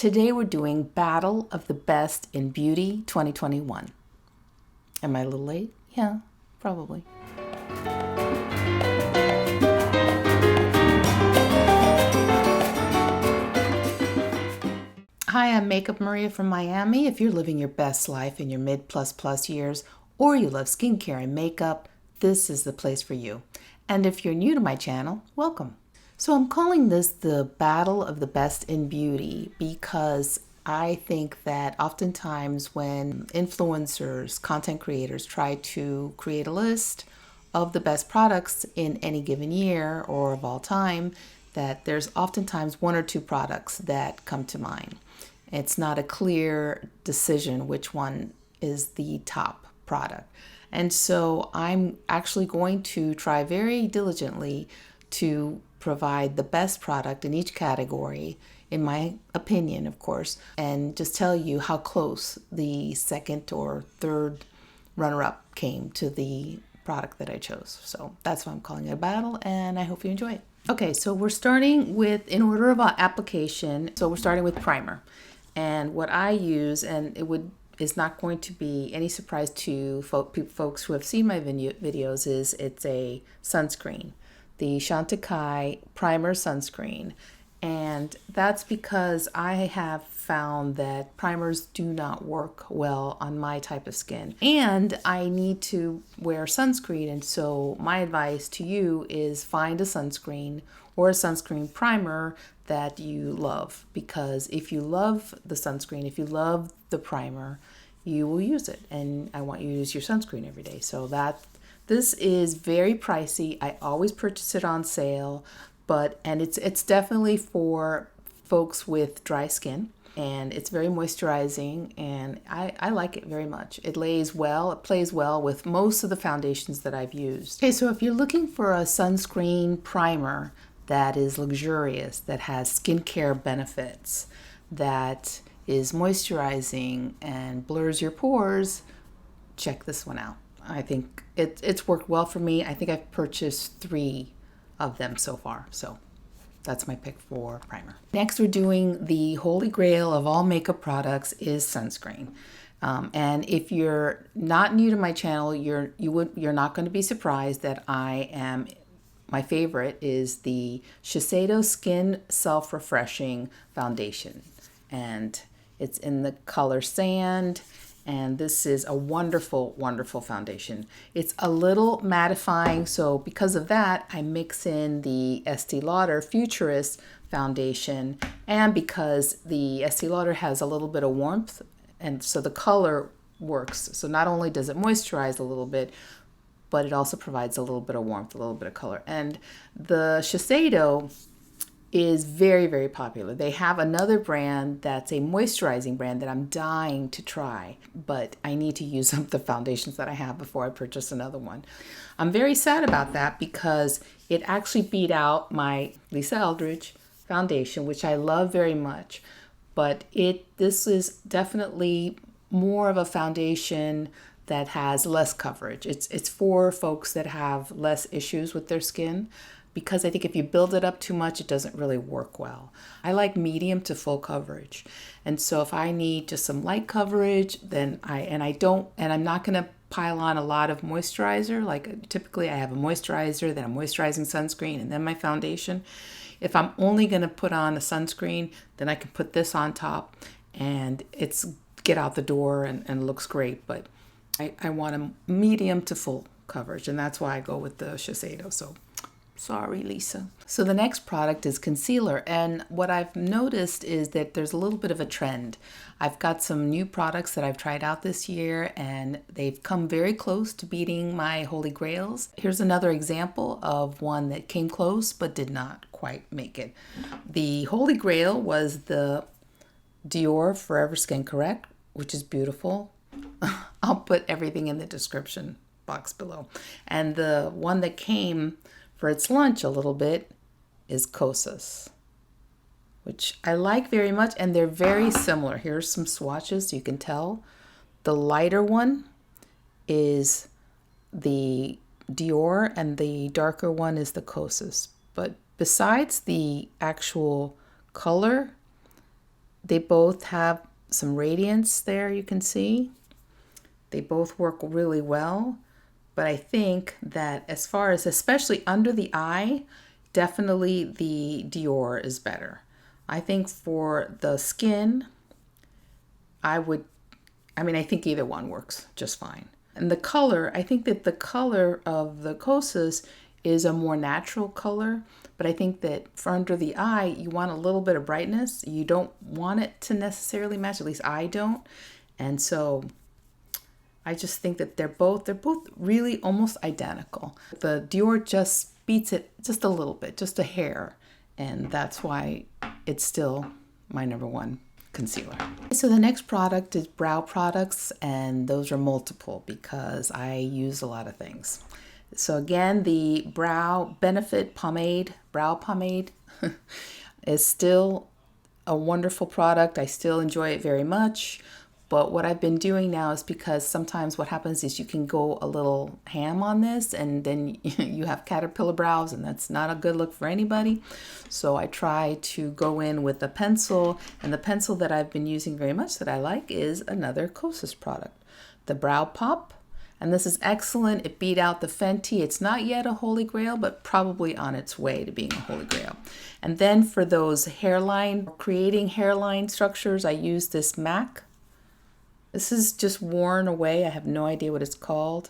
Today we're doing Battle of the Best in Beauty 2021. Am I a little late? Yeah, probably. Hi, I'm Makeup Maria from Miami. If you're living your best life in your mid plus years, or you love skincare and makeup, this is the place for you. And if you're new to my channel, welcome. So I'm calling this the Battle of the Best in Beauty because I think that oftentimes when influencers, content creators try to create a list of the best products in any given year or of all time, that there's oftentimes one or two products that come to mind. It's not a clear decision which one is the top product. And so I'm actually going to try very diligently to provide the best product in each category, in my opinion, of course, and just tell you how close the second or third runner-up came to the product that I chose. So that's why I'm calling it a battle, and I hope you enjoy it. Okay, so we're starting with, in order of application, so we're starting with primer. And what I use, and is not going to be any surprise to folks who have seen my videos, is it's a sunscreen, the Chantecaille Primer Sunscreen. And that's because I have found that primers do not work well on my type of skin. And I need to wear sunscreen. And so my advice to you is find a sunscreen or a sunscreen primer that you love. Because if you love the sunscreen, if you love the primer, you will use it. And I want you to use your sunscreen every day. So this is very pricey. I always purchase it on sale. And it's definitely for folks with dry skin, and it's very moisturizing, and I like it very much. It lays well, it plays well with most of the foundations that I've used. Okay, so if you're looking for a sunscreen primer that is luxurious, that has skincare benefits, that is moisturizing and blurs your pores, check this one out. I think it's worked well for me. I think I've purchased 3 of them so far. So that's my pick for primer. Next, we're doing the holy grail of all makeup products is sunscreen. And if you're not new to my channel, you're not going to be surprised that my favorite is the Shiseido Skin Self-Refreshing Foundation. And it's in the color Sand. And this is a wonderful, wonderful foundation. It's a little mattifying, so because of that, I mix in the Estee Lauder Futurist foundation, and because the Estee Lauder has a little bit of warmth, and so the color works. So not only does it moisturize a little bit, but it also provides a little bit of warmth, a little bit of color. And the Shiseido is very, very popular. They have another brand that's a moisturizing brand that I'm dying to try, but I need to use up the foundations that I have before I purchase another one. I'm very sad about that because it actually beat out my Liza Eldridge foundation, which I love very much, but this is definitely more of a foundation that has less coverage. It's for folks that have less issues with their skin, because I think if you build it up too much, it doesn't really work well. I like medium to full coverage. And so if I need just some light coverage, then I'm not gonna pile on a lot of moisturizer. Like typically I have a moisturizer, then a moisturizing sunscreen, and then my foundation. If I'm only gonna put on a sunscreen, then I can put this on top and it's get out the door and looks great. But I want a medium to full coverage, and that's why I go with the Shiseido. So sorry, Lisa. So the next product is concealer. And what I've noticed is that there's a little bit of a trend. I've got some new products that I've tried out this year, and they've come very close to beating my holy grails. Here's another example of one that came close but did not quite make it. The holy grail was the Dior Forever Skin Correct, which is beautiful. I'll put everything in the description box below. And the one that came for its lunch a little bit is Kosas, which I like very much, and they're very similar. Here's some swatches so you can tell. The lighter one is the Dior and the darker one is the Kosas. But besides the actual color, They both have some radiance there, you can see. They both work really well. But I think that as far as, especially under the eye, definitely the Dior is better. I think for the skin, I think either one works just fine. And the color, I think that the color of the Kosas is a more natural color, but I think that for under the eye, you want a little bit of brightness. You don't want it to necessarily match, at least I don't. And so I just think that they're both really almost identical. The Dior just beats it just a little bit, just a hair, and that's why it's still my number one concealer. So the next product is brow products, and those are multiple because I use a lot of things. So again, the Brow Benefit Pomade, brow pomade, is still a wonderful product. I still enjoy it very much. But what I've been doing now is, because sometimes what happens is you can go a little ham on this and then you have caterpillar brows, and that's not a good look for anybody. So I try to go in with a pencil, and the pencil that I've been using very much that I like is another Kosas product, the Brow Pop. And this is excellent. It beat out the Fenty. It's not yet a holy grail, but probably on its way to being a holy grail. And then for those creating hairline structures, I use this MAC. This is just worn away. I have no idea what it's called,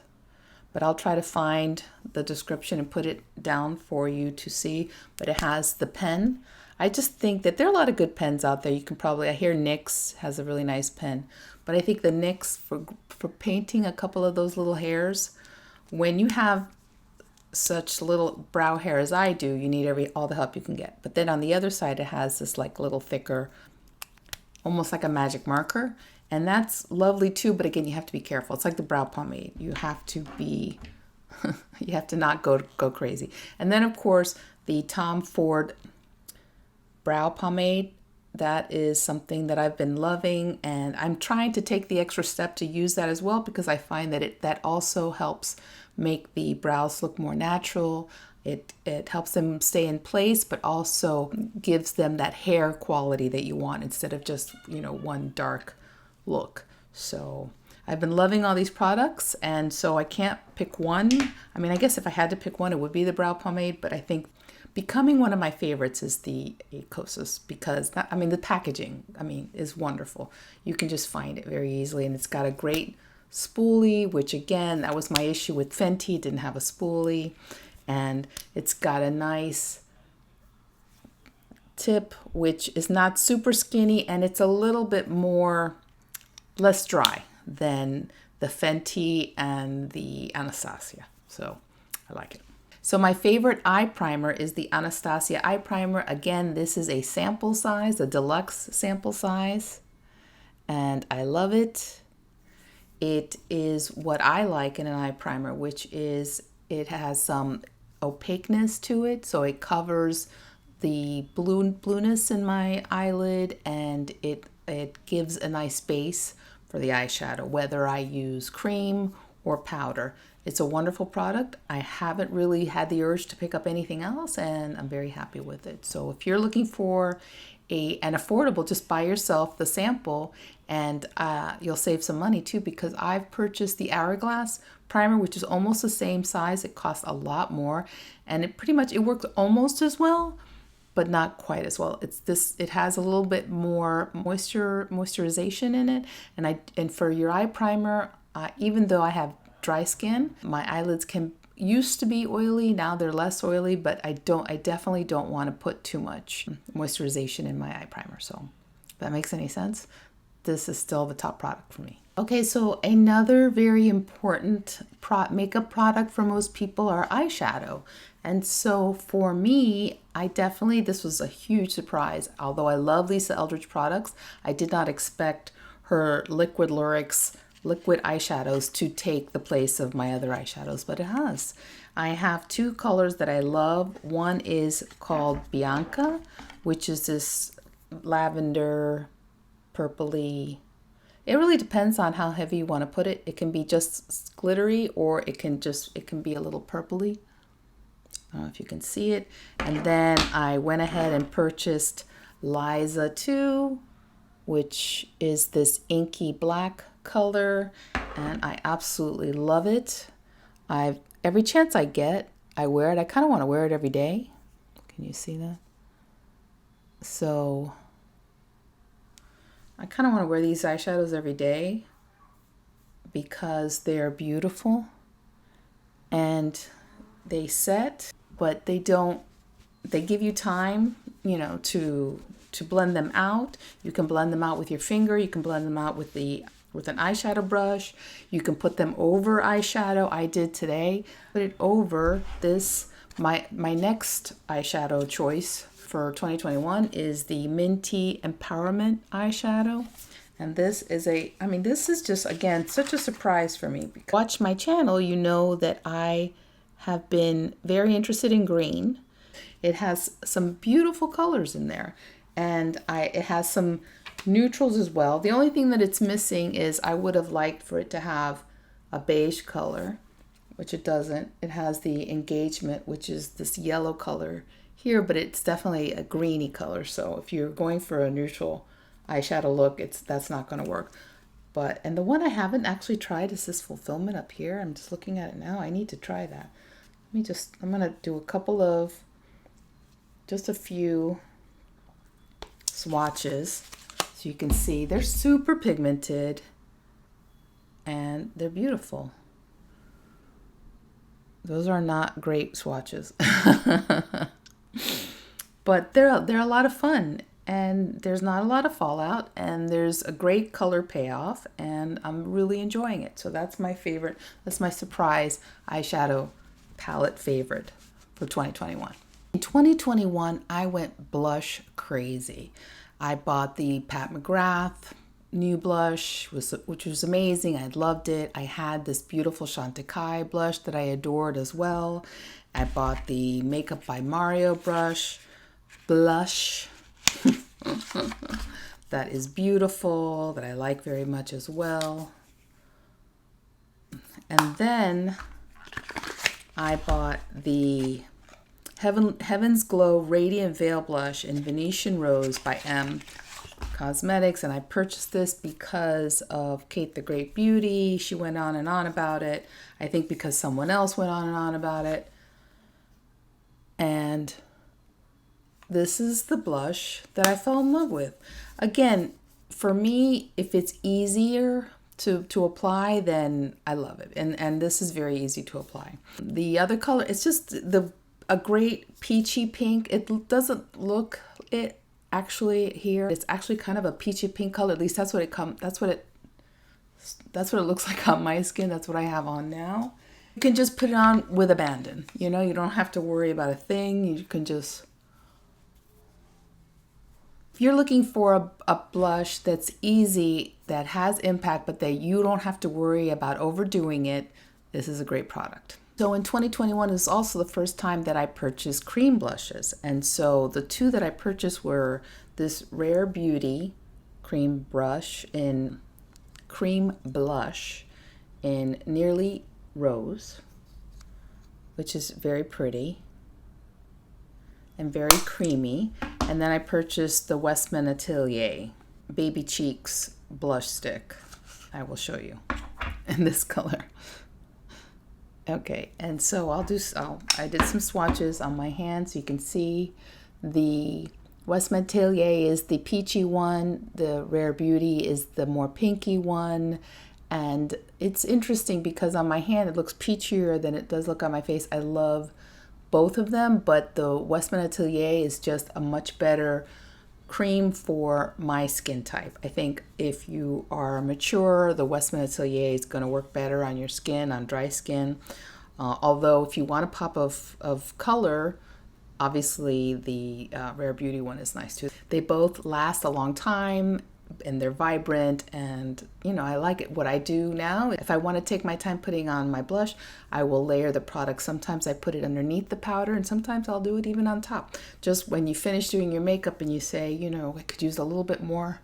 but I'll try to find the description and put it down for you to see. But it has the pen. I just think that there are a lot of good pens out there. You can probably, I hear NYX has a really nice pen, but I think the NYX for painting a couple of those little hairs, when you have such little brow hair as I do, you need all the help you can get. But then on the other side, it has this like little thicker, almost like a magic marker. And that's lovely too, but again, you have to be careful. It's like the brow pomade. You have to be, you have to not go crazy. And then of course, the Tom Ford brow pomade, that is something that I've been loving, and I'm trying to take the extra step to use that as well, because I find that that also helps make the brows look more natural. It helps them stay in place, but also gives them that hair quality that you want instead of just, one dark look. So I've been loving all these products, and so I can't pick one. I mean, I guess if I had to pick one, it would be the brow pomade, but I think becoming one of my favorites is the Kosas, because the packaging, is wonderful. You can just find it very easily, and it's got a great spoolie, which again, that was my issue with Fenty. It didn't have a spoolie, and it's got a nice tip, which is not super skinny, and it's a little bit less dry than the Fenty and the Anastasia. So I like it. So my favorite eye primer is the Anastasia eye primer. Again, this is a sample size, a deluxe sample size, and I love it. It is what I like in an eye primer, which is it has some opaqueness to it, so it covers the blueness in my eyelid, and it gives a nice base for the eyeshadow, whether I use cream or powder. It's a wonderful product. I haven't really had the urge to pick up anything else, and I'm very happy with it. So if you're looking for an affordable, just buy yourself the sample, and you'll save some money too, because I've purchased the Hourglass primer, which is almost the same size. It costs a lot more, and it works almost as well, but not quite as well. It has a little bit more moisturization in it, and for your eye primer, even though I have dry skin, my eyelids used to be oily, now they're less oily, but I definitely don't want to put too much moisturization in my eye primer. So if that makes any sense, this is still the top product for me. Okay, so another very important makeup product for most people are eyeshadow. And so for me, this was a huge surprise. Although I love Lisa Eldridge products, I did not expect her liquid Lurex liquid eyeshadows to take the place of my other eyeshadows, but it has. I have two colors that I love. One is called Bianca, which is this lavender, purpley. It really depends on how heavy you want to put it. It can be just glittery, or it can be a little purpley. I don't know if you can see it. And then I went ahead and purchased Liza 2. which is this inky black color, and I absolutely love it. Every chance I get, I wear it. I kind of want to wear it every day. Can you see that? So I kind of want to wear these eyeshadows every day because they're beautiful and they set, but they give you time, you know, to blend them out. You can blend them out with your finger. You can blend them out with an eyeshadow brush. You can put them over eyeshadow. I did today. Put it over this. My next eyeshadow choice for 2021 is the Mintty Empowermintt eyeshadow. And this is this is just, again, such a surprise for me. Watch my channel, you know that I have been very interested in green. It has some beautiful colors in there, and it has some neutrals as well. The only thing that it's missing is I would have liked for it to have a beige color, which it doesn't. It has the engagement, which is this yellow color here, but it's definitely a greeny color. So if you're going for a neutral eyeshadow look, that's not going to work. And the one I haven't actually tried is this Fulfillment up here. I'm just looking at it now. I need to try that. I'm going to do just a few swatches so you can see. They're super pigmented and they're beautiful. Those are not great swatches. But they're a lot of fun, and there's not a lot of fallout, and there's a great color payoff, and I'm really enjoying it. So that's my favorite. That's my surprise eyeshadow palette favorite for 2021. In 2021, I went blush crazy. I bought the Pat McGrath new blush, which was amazing. I loved it. I had this beautiful Chantecaille blush that I adored as well. I bought the Makeup by Mario blush that is beautiful, that I like very much as well. And then I bought the Heaven's Glow Radiant Veil Blush in Venetian Rose by M Cosmetics, and I purchased this because of Kate the Great Beauty. She went on and on about it. I think because someone else went on and on about it. And this is the blush that I fell in love with. Again, for me, if it's easier to apply, then I love it. And this is very easy to apply. The other color, it's just a great peachy pink. It doesn't look it actually here. It's actually kind of a peachy pink color. At least that's what it looks like on my skin. That's what I have on now. You can just put it on with abandon. You know, you don't have to worry about a thing. You can just... If you're looking for a blush that's easy, that has impact, but that you don't have to worry about overdoing it, this is a great product. So in 2021 is also the first time that I purchased cream blushes. And so the two that I purchased were this Rare Beauty cream blush in Nearly Rose, which is very pretty and very creamy. And then I purchased the Westman Atelier Baby Cheeks blush stick. I will show you in this color. Okay, and so I did some swatches on my hand so you can see. The Westman Atelier is the peachy one, the Rare Beauty is the more pinky one, and it's interesting because on my hand it looks peachier than it does look on my face. I love both of them, but the Westman Atelier is just a much better cream for my skin type. I think if you are mature, the Westman Atelier is going to work better on your skin, on dry skin. Although if you want a pop of color, obviously the Rare Beauty one is nice too. They both last a long time and they're vibrant, and you know, I like it. What I do now, if I want to take my time putting on my blush, I will layer the product. Sometimes I put it underneath the powder, and sometimes I'll do it even on top. Just when you finish doing your makeup and you say, you know, I could use a little bit more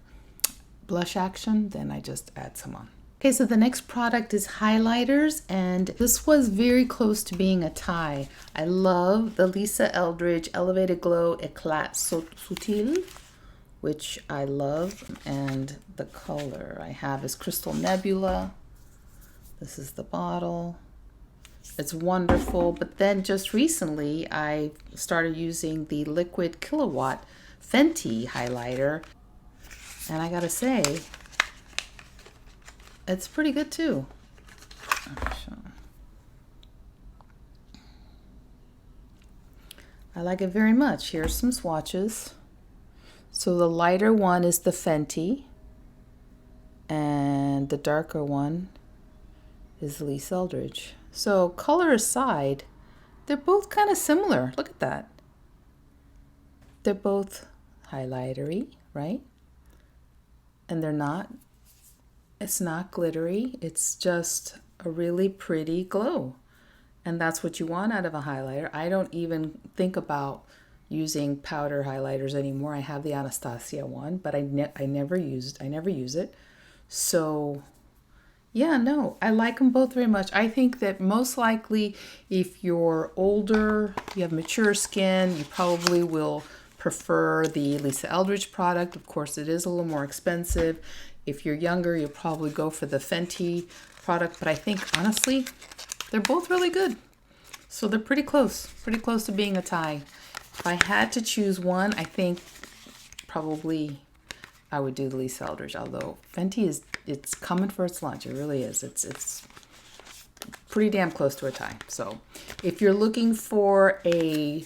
blush action, then I just add some on. Okay, so the next product is highlighters, and this was very close to being a tie. I love the Lisa Eldridge Elevated Glow Eclat Subtil, which I love. And the color I have is Crystal Nebula. This is the bottle. It's wonderful. But then just recently, I started using the Liquid Kilowatt Fenty highlighter. And I gotta say, it's pretty good too. I like it very much. Here's some swatches. So the lighter one is the Fenty, and the darker one is Liza Eldridge. So color aside, they're both kind of similar. Look at that. They're both highlightery, right? And they're not, it's not glittery. It's just a really pretty glow. And that's what you want out of a highlighter. I don't even think about using powder highlighters anymore. I have the Anastasia one, but I never use it. So yeah, no, I like them both very much. I think that most likely if you're older, you have mature skin, you probably will prefer the Liza Eldridge product. Of course, it is a little more expensive. If you're younger, you'll probably go for the Fenty product, but I think honestly, they're both really good. So they're pretty close to being a tie. If I had to choose one, I think probably I would do the Liza Eldridge, although Fenty it's coming for its lunch. It really is. It's pretty damn close to a tie. So if you're looking for a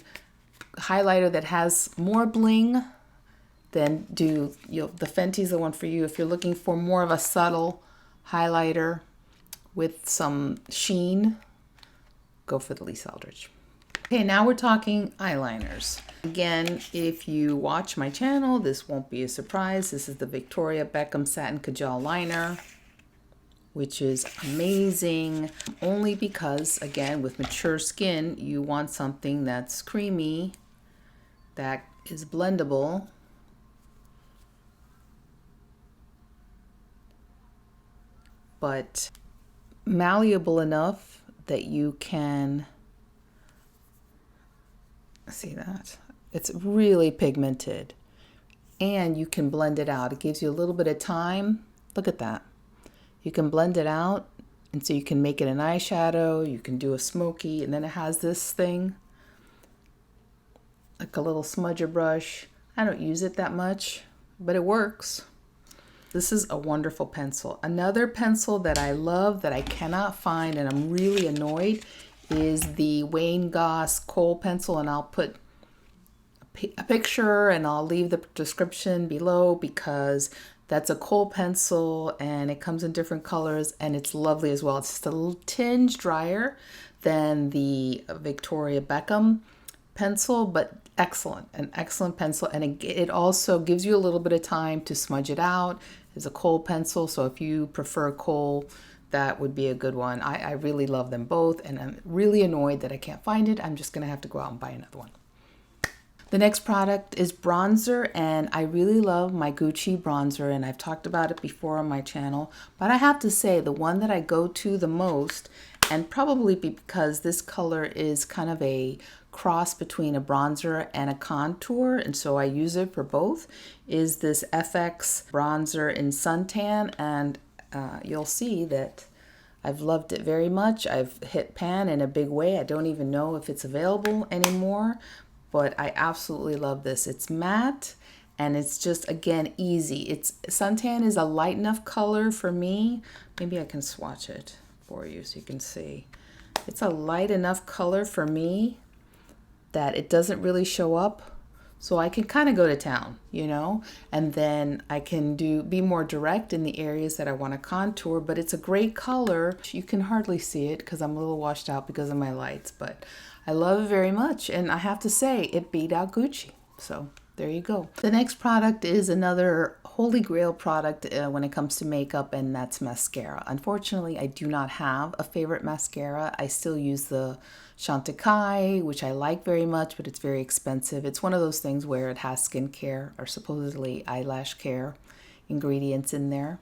highlighter that has more bling, then the Fenty's the one for you. If you're looking for more of a subtle highlighter with some sheen, go for the Liza Eldridge. Okay, now we're talking eyeliners. Again, if you watch my channel, this won't be a surprise. This is the Victoria Beckham Satin Kajal Liner, which is amazing. Only because, again, with mature skin, you want something that's creamy, that is blendable, but malleable enough that you can see that. It's really pigmented and you can blend it out. It gives you a little bit of time. Look at that. You can blend it out, and so you can make it an eyeshadow, you can do a smoky, and then it has this thing, like a little smudger brush. I don't use it that much, but it works. This is a wonderful pencil. Another pencil that I love that I cannot find and I'm really annoyed is the Wayne Goss Kohl pencil, and I'll put a picture and I'll leave the description below because that's a Kohl pencil and it comes in different colors and it's lovely as well. It's just a little tinge drier than the Victoria Beckham pencil, but excellent, an excellent pencil, and it also gives you a little bit of time to smudge it out. It's a Kohl pencil, so if you prefer Kohl, that would be a good one. I really love them both, and I'm really annoyed that I can't find it. I'm just gonna have to go out and buy another one. The next product is bronzer, and I really love my Gucci bronzer, and I've talked about it before on my channel, but I have to say the one that I go to the most, and probably because this color is kind of a cross between a bronzer and a contour, and so I use it for both, is this FX bronzer in Suntan, and you'll see that I've loved it very much. I've hit pan in a big way. I don't even know if it's available anymore, but I absolutely love this. It's matte and it's just, again, easy. Suntan is a light enough color for me. Maybe I can swatch it for you so you can see. It's a light enough color for me that it doesn't really show up. So I can kind of go to town, you know, and then I can be more direct in the areas that I want to contour, but it's a great color. You can hardly see it because I'm a little washed out because of my lights, but I love it very much. And I have to say, it beat out Gucci. So there you go. The next product is another holy grail product when it comes to makeup, and that's mascara. Unfortunately, I do not have a favorite mascara. I still use the Chantecaille, which I like very much, but it's very expensive. It's one of those things where it has skincare or supposedly eyelash care ingredients in there.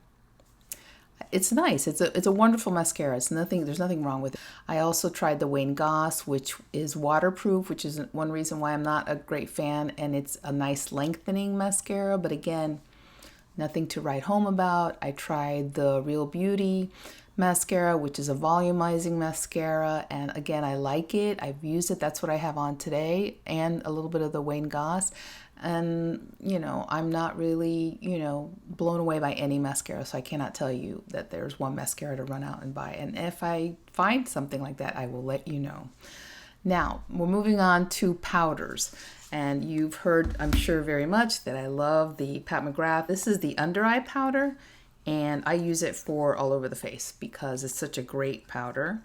I it's nice. It's a wonderful mascara. There's nothing wrong with it. I also tried the Wayne Goss, which is waterproof, which is one reason why I'm not a great fan, and it's a nice lengthening mascara, but again, nothing to write home about. I tried the Real Beauty mascara, which is a volumizing mascara, and again, I like it. I've used it. That's what I have on today, and a little bit of the Wayne Goss. And, you know, I'm not really, you know, blown away by any mascara, so I cannot tell you that there's one mascara to run out and buy. And if I find something like that, I will let you know. Now, we're moving on to powders. And you've heard, I'm sure, very much that I love the Pat McGrath. This is the under eye powder, and I use it for all over the face because it's such a great powder.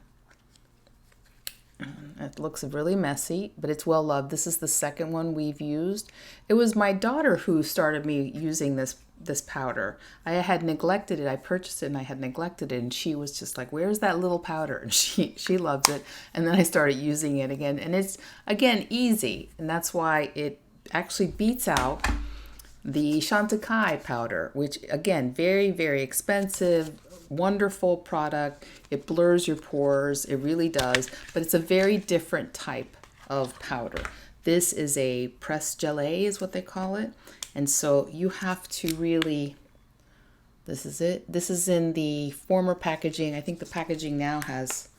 It looks really messy, but it's well loved. This is the second one we've used. It was my daughter who started me using this powder. I had neglected it. I purchased it and I had neglected it, and she was just like, "Where's that little powder?" And she loves it. And then I started using it again, and it's again easy, and that's why it actually beats out the Chantecaille powder, which again, very, very expensive. Wonderful product. It blurs your pores. It really does. But it's a very different type of powder. This is a pressed gelée is what they call it. And so you have to really, this is it. This is in the former packaging. I think the packaging now has,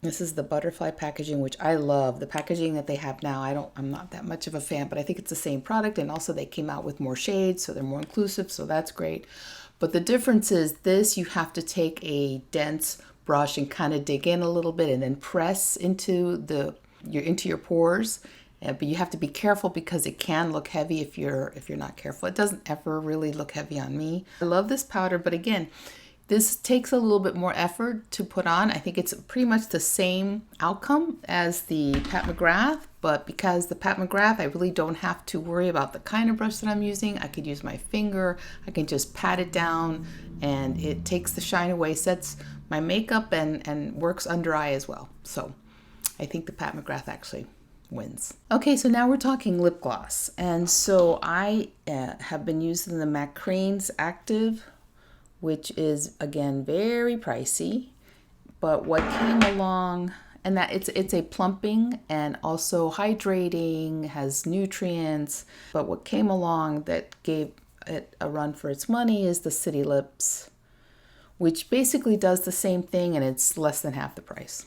this is the butterfly packaging, which I love. The packaging that they have now, I'm not that much of a fan, but I think it's the same product. And also they came out with more shades, so they're more inclusive. So that's great. But the difference is this, you have to take a dense brush and kind of dig in a little bit and then press into your pores. But you have to be careful because it can look heavy if you're not careful. It doesn't ever really look heavy on me. I love this powder, but again, this takes a little bit more effort to put on. I think it's pretty much the same outcome as the Pat McGrath, but because the Pat McGrath, I really don't have to worry about the kind of brush that I'm using. I could use my finger. I can just pat it down and it takes the shine away, sets my makeup and works under eye as well. So I think the Pat McGrath actually wins. Okay, so now we're talking lip gloss. And so I have been using the Macrane's Active, which is again very pricey, but what came along, and that it's a plumping and also hydrating, has nutrients, but what came along that gave it a run for its money is the City Lips, which basically does the same thing and it's less than half the price.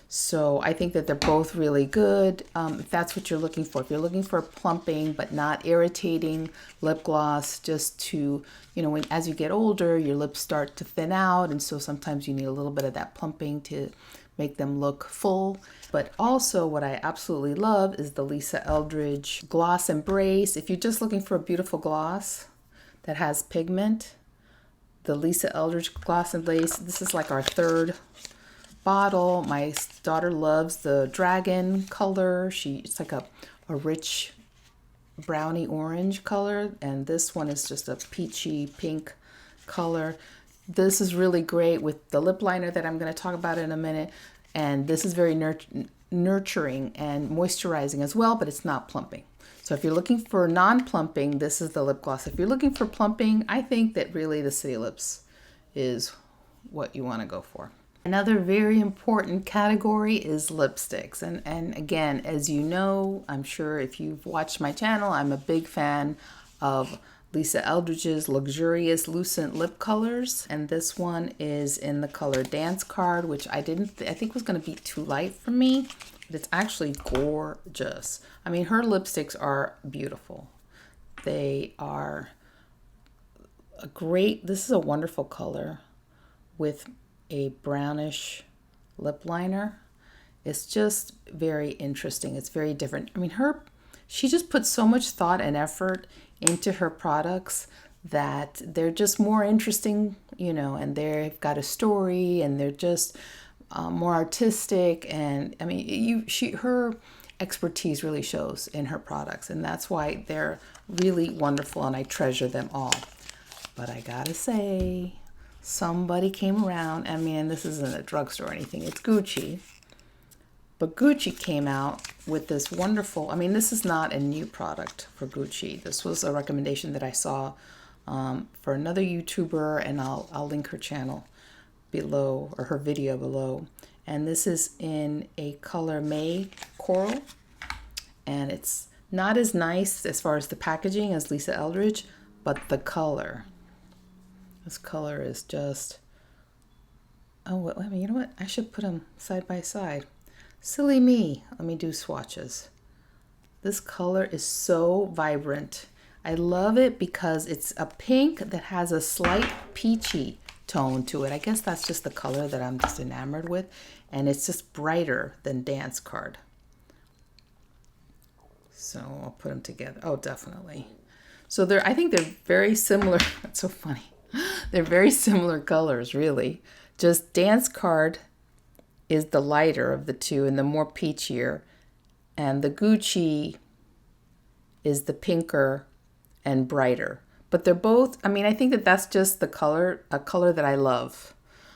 So I think that they're both really good if that's what you're looking for. If you're looking for plumping but not irritating lip gloss, just to, you know, as you get older, your lips start to thin out, and so sometimes you need a little bit of that plumping to make them look full. But also what I absolutely love is the Lisa Eldridge Gloss Embrace. If you're just looking for a beautiful gloss that has pigment, the Lisa Eldridge Gloss Embrace, this is like our third bottle. My daughter loves the dragon color. It's like a rich brownie orange color, and this one is just a peachy pink color. This is really great with the lip liner that I'm going to talk about in a minute, and this is very nurturing and moisturizing as well, but it's not plumping. So if you're looking for non-plumping, this is the lip gloss. If you're looking for plumping, I think that really the City Lips is what you want to go for. Another very important category is lipsticks. And again, as you know, I'm sure if you've watched my channel, I'm a big fan of Lisa Eldridge's Luxurious Lucent Lip Colors. And this one is in the color Dance Card, which I think was going to be too light for me, but it's actually gorgeous. I mean, her lipsticks are beautiful. They are this is a wonderful color with a brownish lip liner. It's just very interesting. It's very different. I mean, she just puts so much thought and effort into her products that they're just more interesting, you know, and they've got a story and they're just more artistic. And I mean, her expertise really shows in her products, and that's why they're really wonderful and I treasure them all. But I gotta say, somebody came around. I mean, this isn't a drugstore or anything, it's Gucci. But Gucci came out with this wonderful, I mean, this is not a new product for Gucci. This was a recommendation that I saw for another YouTuber, and I'll link her channel below, or her video below. And this is in a color May Coral, and it's not as nice as far as the packaging as Lisa Eldridge, but the color. This color is just, oh, I mean, you know what? I should put them side by side. Silly me. Let me do swatches. This color is so vibrant. I love it because it's a pink that has a slight peachy tone to it. I guess that's just the color that I'm just enamored with. And it's just brighter than Dance Card. So I'll put them together. Oh, definitely. So I think they're very similar. That's so funny. They're very similar colors, really. Just Dance Card is the lighter of the two and the more peachier. And the Gucci is the pinker and brighter. But they're both, I mean, I think that that's just the color, a color that I love,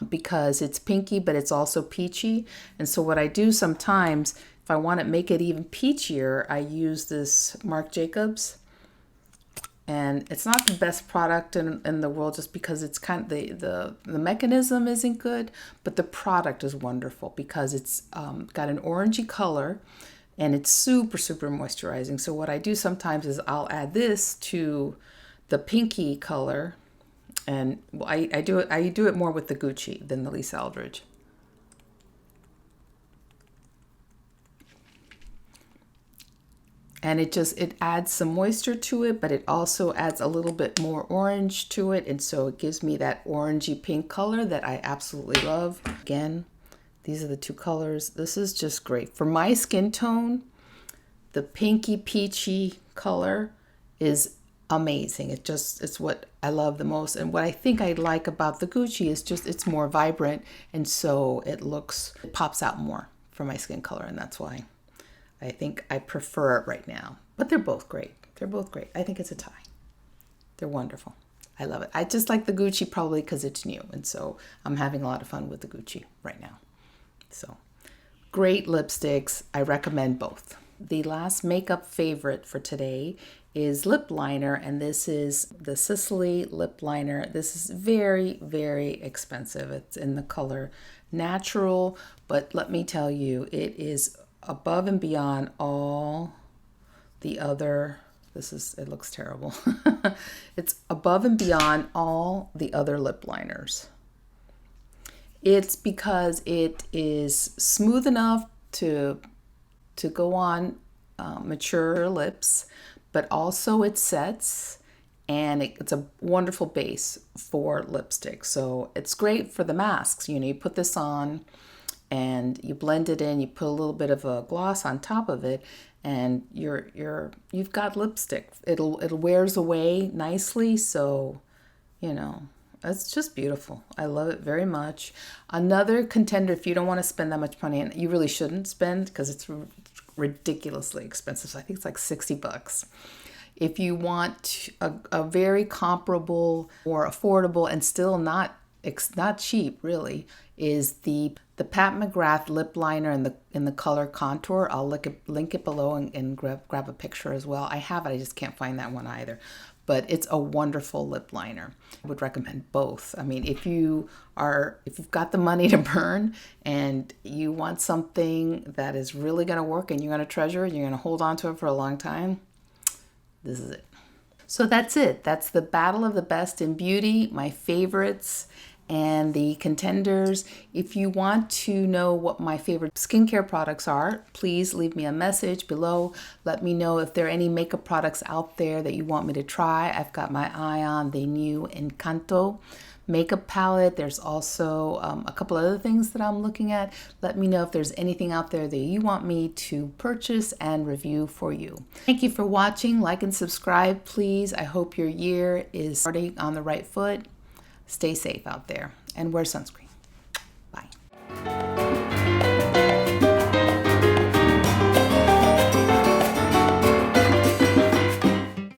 because it's pinky, but it's also peachy. And so what I do sometimes, if I want to make it even peachier, I use this Marc Jacobs. And it's not the best product in the world, just because it's kind of the mechanism isn't good, but the product is wonderful because it's got an orangey color and it's super, super moisturizing. So what I do sometimes is I'll add this to the pinky color, and I do it more with the Gucci than the Lisa Eldridge. And it adds some moisture to it, but it also adds a little bit more orange to it. And so it gives me that orangey pink color that I absolutely love. Again, these are the two colors. This is just great. For my skin tone, the pinky peachy color is amazing. It's what I love the most. And what I think I like about the Gucci is just it's more vibrant. And so it pops out more for my skin color. And that's why I think I prefer it right now. But they're both great. They're both great. I think it's a tie. They're wonderful. I love it. I just like the Gucci probably because it's new. And so I'm having a lot of fun with the Gucci right now. So great lipsticks. I recommend both. The last makeup favorite for today is lip liner. And this is the Sicily lip liner. This is very, very expensive. It's in the color Natural. But let me tell you, it is above and beyond all the other, it looks terrible. It's above and beyond all the other lip liners. It's because it is smooth enough to go on mature lips, but also it sets, and it's a wonderful base for lipstick. So it's great for the masks. You know, you put this on and you blend it in, you put a little bit of a gloss on top of it, and you've got lipstick. It wears away nicely, so you know, it's just beautiful. I love it very much. Another contender, if you don't want to spend that much money, and you really shouldn't spend because it's ridiculously expensive. So I think it's like $60. If you want a very comparable or affordable and still not cheap really, is the Pat McGrath lip liner in the color Contour. I'll link it below and grab a picture as well. I have it, I just can't find that one either. But it's a wonderful lip liner. I would recommend both. I mean, if you've got the money to burn and you want something that is really going to work and you're going to treasure it, you're going to hold on to it for a long time, this is it. So that's it. That's the battle of the best in beauty, my favorites and the contenders. If you want to know what my favorite skincare products are, please leave me a message below. Let me know if there are any makeup products out there that you want me to try. I've got my eye on the new Encanto makeup palette. There's also a couple other things that I'm looking at. Let me know if there's anything out there that you want me to purchase and review for you. Thank you for watching. Like and subscribe, please. I hope your year is starting on the right foot. Stay safe out there and wear sunscreen.